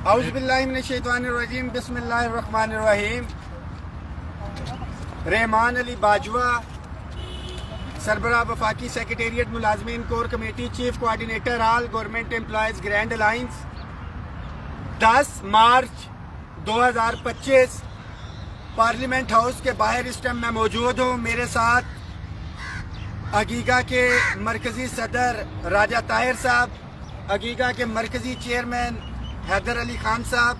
اعوذ باللہ من الشیطان الرجیم، بسم اللہ الرحمن الرحیم۔ رحمان علی باجوہ، سربراہ وفاقی سیکریٹریٹ ملازمین کور کمیٹی، چیف کوآرڈینیٹر آل government employees grand alliance, 10 March 2025 parliament house کے باہر اس ٹائم میں موجود ہوں۔ میرے ساتھ عقیقہ کے مرکزی صدر راجہ طاہر صاحب، عقیقہ کے مرکزی چیئرمین حیدر علی خان صاحب،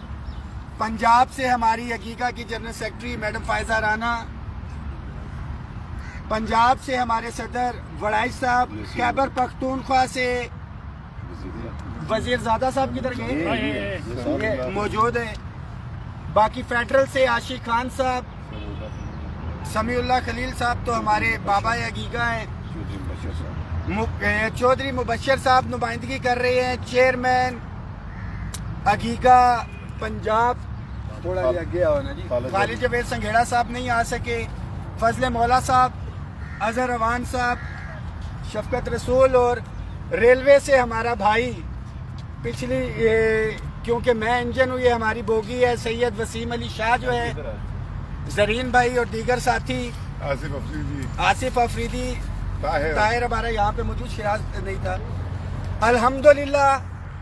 پنجاب سے ہماری عقیقہ کی general secretary madam Faiza Rana, Punjab سے ہمارے صدر وڑائی صاحب، خیبر پختونخوا سے وزیر زادہ صاحب کدھر گئے موجود ہیں، باقی فیڈرل سے عاشق خان صاحب، سمیع اللہ خلیل صاحب تو ہمارے بابا عقیقہ ہیں، چودھری مبشر صاحب نمائندگی کر رہے ہیں، چیئرمین عقیقہ پنجاب، تھوڑا گیا ہونا جی، خالد جاوید سنگھیڑا صاحب نہیں آ سکے، فضل مولا صاحب، اظہر روان صاحب، شفقت رسول، اور ریلوے سے ہمارا بھائی پچھلی کیونکہ میں انجن ہوں، یہ ہماری بوگی ہے، سید وسیم علی شاہ جو ہے، زرین بھائی اور دیگر ساتھی، آصف افریدی، طاہر ہمارا یہاں پہ موجود، شیراز نہیں تھا۔ الحمدللہ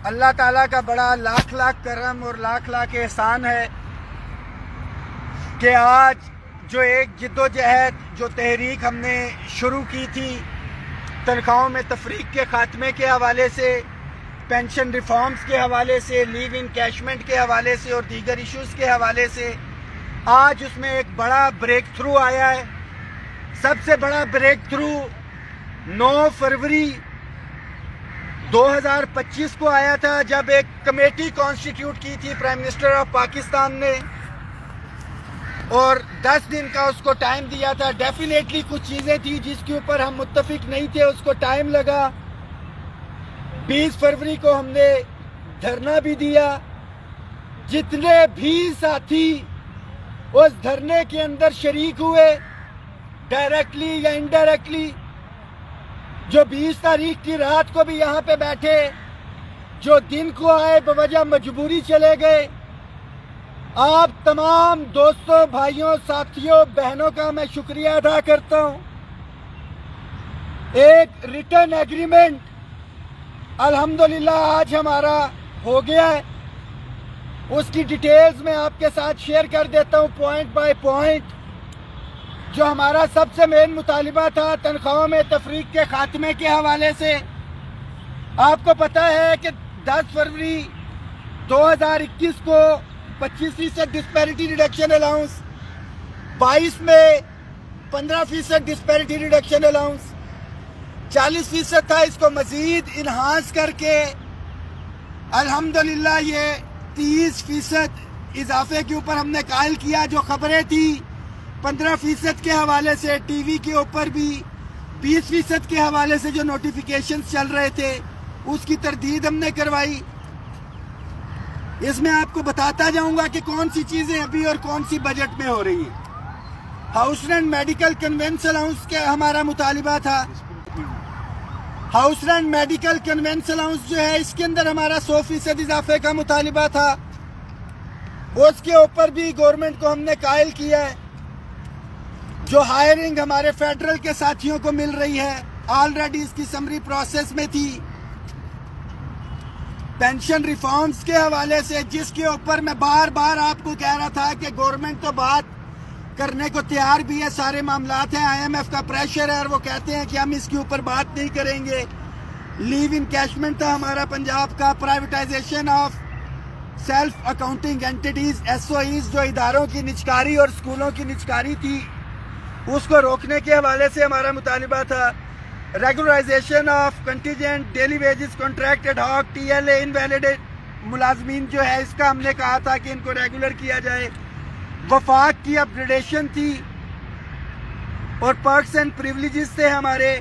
اللہ تعالیٰ کا بڑا لاکھ لاکھ کرم اور لاکھ لاکھ احسان ہے کہ آج جو ایک جد و جہد، جو تحریک ہم نے شروع کی تھی تنخواہوں میں تفریق کے خاتمے کے حوالے سے، پینشن ریفارمز کے حوالے سے، لیو انکیشمنٹ کے حوالے سے اور دیگر ایشوز کے حوالے سے، آج اس میں ایک بڑا بریک تھرو آیا ہے۔ سب سے بڑا بریک تھرو 9 فروری 2025 کو آیا تھا، جب ایک کمیٹی کانسٹیٹیوٹ کی تھی پرائم منسٹر آف پاکستان نے، اور 10 دن کا اس کو ٹائم دیا تھا۔ ڈیفینیٹلی کچھ چیزیں تھی جس کے اوپر ہم متفق نہیں تھے، اس کو ٹائم لگا۔ 20 فروری کو ہم نے دھرنا بھی دیا۔ جتنے بھی ساتھی اس دھرنے کے اندر شریک ہوئے، ڈائریکٹلی یا انڈائریکٹلی، جو 20 تاریخ کی رات کو بھی یہاں پہ بیٹھے، جو دن کو آئے بوجہ مجبوری چلے گئے، آپ تمام دوستوں، بھائیوں، ساتھیوں، بہنوں کا میں شکریہ ادا کرتا ہوں۔ ایک ریٹن ایگریمنٹ الحمدللہ آج ہمارا ہو گیا ہے، اس کی ڈیٹیلز میں آپ کے ساتھ شیئر کر دیتا ہوں پوائنٹ بائی پوائنٹ۔ جو ہمارا سب سے مین مطالبہ تھا تنخواہوں میں تفریق کے خاتمے کے حوالے سے، آپ کو پتہ ہے کہ 10 فروری 2021 کو 25% ڈسپیرٹی ریڈکشن الاؤنس، 22 میں 15% ڈسپیرٹی ریڈکشن الاؤنس، 40% تھا، اس کو مزید انہانس کر کے الحمدللہ یہ 30% اضافے کے اوپر ہم نے قائل کیا۔ جو خبریں تھی 15% کے حوالے سے، ٹی وی کے اوپر بھی 20% کے حوالے سے جو نوٹیفیکیشنز چل رہے تھے، اس کی تردید ہم نے کروائی۔ اس میں آپ کو بتاتا جاؤں گا کہ کون سی چیزیں ابھی اور کون سی بجٹ میں ہو رہی ہیں۔ House rent medical conveyance allowance کا ہمارا مطالبہ تھا۔ House rent medical conveyance allowance جو ہے، اس کے اندر ہمارا 100% اضافے کا مطالبہ تھا، اس کے اوپر بھی گورنمنٹ کو ہم نے قائل کیا ہے۔ جو ہائرنگ ہمارے فیڈرل کے ساتھیوں کو مل رہی ہے، آلریڈی اس کی سمری پروسیس میں تھی۔ پینشن ریفارمز کے حوالے سے، جس کے اوپر میں بار بار آپ کو کہہ رہا تھا کہ گورنمنٹ تو بات کرنے کو تیار بھی ہے، سارے معاملات ہیں، IMF کا پریشر ہے اور وہ کہتے ہیں کہ ہم اس کے اوپر بات نہیں کریں گے۔ لیو انکیشمنٹ تھا ہمارا پنجاب کا، privatisation of self accounting entities, SOEs، جو اداروں کی نجکاری اور اسکولوں کی نجکاری تھی، اس کو روکنے کے حوالے سے ہمارا مطالبہ تھا۔ Regularisation of contingent daily wages contract ad hoc TLA invalid ملازمین جو ہے، اس کا ہم نے کہا تھا کہ ان کو ریگولر کیا جائے۔ وفاق کی اپ گریڈیشن تھی اور پرکس اینڈ پریولیجز تھے ہمارے،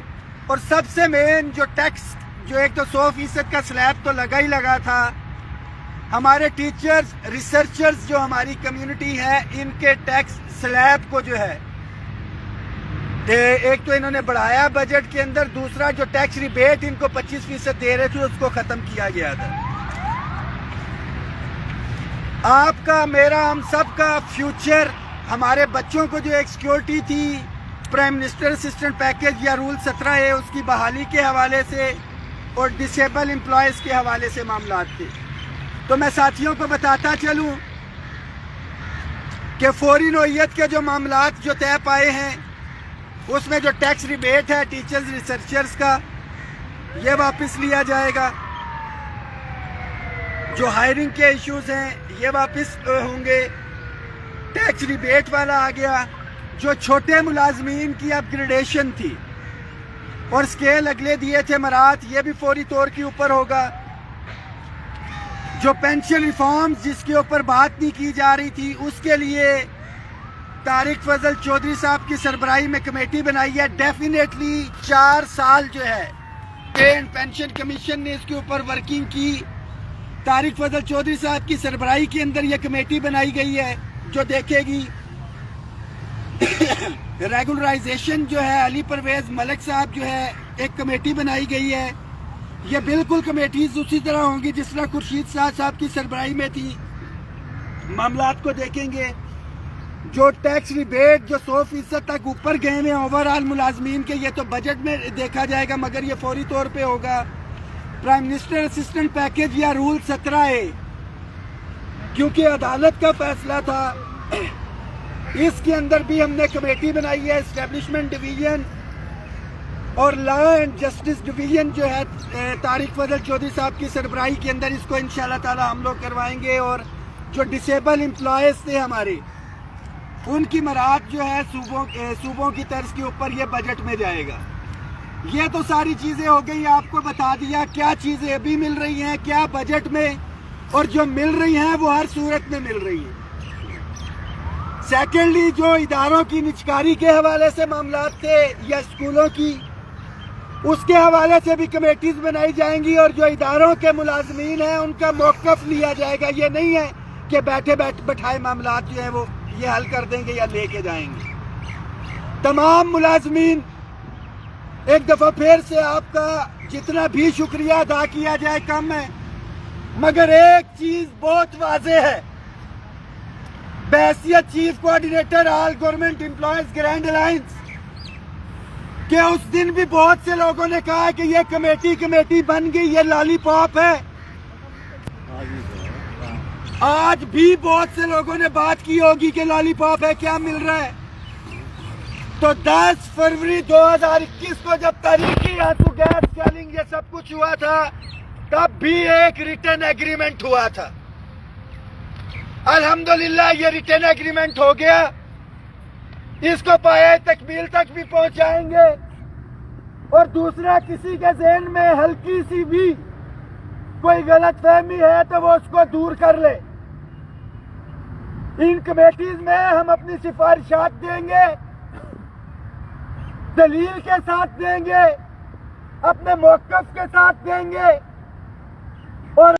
اور سب سے مین جو ٹیکس، جو ایک تو 100% کا سلیب تو لگا ہی لگا تھا، ہمارے ٹیچرز، ریسرچرز جو ہماری کمیونٹی ہے، ان کے ٹیکس سلیب کو جو ہے، ایک تو انہوں نے بڑھایا بجٹ کے اندر، دوسرا جو ٹیکس ریبیٹ ان کو 25% دے رہے تھے، اس کو ختم کیا گیا تھا۔ آپ کا میرا ہم سب کا فیوچر، ہمارے بچوں کو جو ایک سیکیورٹی تھی پرائم منسٹر اسسٹنٹ پیکیج یا رول 17A اس کی بحالی کے حوالے سے اور ڈسیبل امپلائیز کے حوالے سے معاملات تھے. تو میں ساتھیوں کو بتاتا چلوں کہ فوری نوعیت کے جو معاملات جو طے پائے ہیں اس میں جو ٹیکس ریبیٹ ہے ٹیچرز ریسرچرز کا یہ واپس لیا جائے گا. جو ہائرنگ کے ایشوز ہیں یہ واپس ہوں گے. ٹیکس ریبیٹ والا آ گیا. جو چھوٹے ملازمین کی اپ گریڈیشن تھی اور سکیل اگلے دیے تھے مرات، یہ بھی فوری طور کے اوپر ہوگا. جو پینشن ریفارمز جس کے اوپر بات نہیں کی جا رہی تھی اس کے لیے طارق فضل چودھری صاحب کی سربراہی میں کمیٹی بنائی ہے. ڈیفینیٹلی 4 سال جو ہے پے اینڈ پینشن کمیشن نے اس کے اوپر ورکنگ کی. طارق فضل چودھری صاحب کی سربراہی کے اندر یہ کمیٹی بنائی گئی ہے جو دیکھے گی. ریگولرائزیشن جو ہے علی پرویز ملک صاحب جو ہے ایک کمیٹی بنائی گئی ہے. یہ بالکل کمیٹیز اسی طرح ہوں گی جس طرح خورشید صاحب کی سربراہی میں تھی. معاملات کو دیکھیں گے. جو ٹیکس ریبیٹ جو 100% تک اوپر گئے ہیں اوورآل ملازمین کے، یہ تو بجٹ میں دیکھا جائے گا مگر یہ فوری طور پہ ہوگا. پرائم منسٹر اسسٹنٹ پیکیج یا رول 17A کیونکہ عدالت کا فیصلہ تھا، اس کے اندر بھی ہم نے کمیٹی بنائی ہے. اسٹیبلشمنٹ ڈویژن اور لا اینڈ جسٹس ڈویژن جو ہے طارق فضل چودھری صاحب کی سربراہی کے اندر، اس کو انشاءاللہ تعالی ہم لوگ کروائیں گے. اور جو ڈسیبل امپلائیز تھے ہمارے، ان کی مراعات جو ہے صوبوں کی طرز کے اوپر یہ بجٹ میں جائے گا. یہ تو ساری چیزیں ہو گئی. آپ کو بتا دیا کیا چیزیں ابھی مل رہی ہیں کیا بجٹ میں، اور جو مل رہی ہیں وہ ہر صورت میں مل رہی ہیں. سیکنڈلی جو اداروں کی نجکاری کے حوالے سے معاملات تھے یا اسکولوں کی، اس کے حوالے سے بھی کمیٹیز بنائی جائیں گی. اور جو اداروں کے ملازمین ہیں ان کا موقف لیا جائے گا. یہ نہیں ہے کہ بٹھائے معاملات جو ہیں وہ یہ حل کر دیں گے یا لے کے جائیں گے. تمام ملازمین ایک دفعہ پھر سے آپ کا جتنا بھی شکریہ ادا کیا جائے کم ہے، مگر ایک چیز بہت واضح ہے. بحیثیت چیف کوآرڈینیٹر آل گورنمنٹ امپلائیز گرینڈ الائنس کہ اس دن بھی بہت سے لوگوں نے کہا کہ یہ کمیٹی بن گئی، یہ لالی پاپ ہے. آج بھی بہت سے لوگوں نے بات کی ہوگی کہ لالی پاپ ہے، کیا مل رہا ہے. تو 10 فروری 2021 کو جب تاریخی آنسو گیس سیلنگ یہ سب کچھ ہوا تھا، تب بھی ایک ریٹن ایگریمنٹ ہوا تھا. الحمدللہ یہ ریٹن ایگریمنٹ ہو گیا. اس کو پائے تکمیل تک بھی پہنچائیں گے. اور دوسرا، کسی کے ذہن میں ہلکی سی بھی کوئی غلط فہمی ہے تو وہ اس کو دور کر لے. ان کمیٹیز میں ہم اپنی سفارشات دیں گے، دلیل کے ساتھ دیں گے، اپنے موقف کے ساتھ دیں گے. اور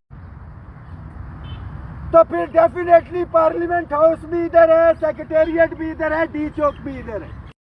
تو پھر ڈیفینیٹلی پارلیمنٹ ہاؤس بھی ادھر ہے، سیکریٹریٹ بھی ادھر ہے، ڈی چوک بھی ادھر ہے.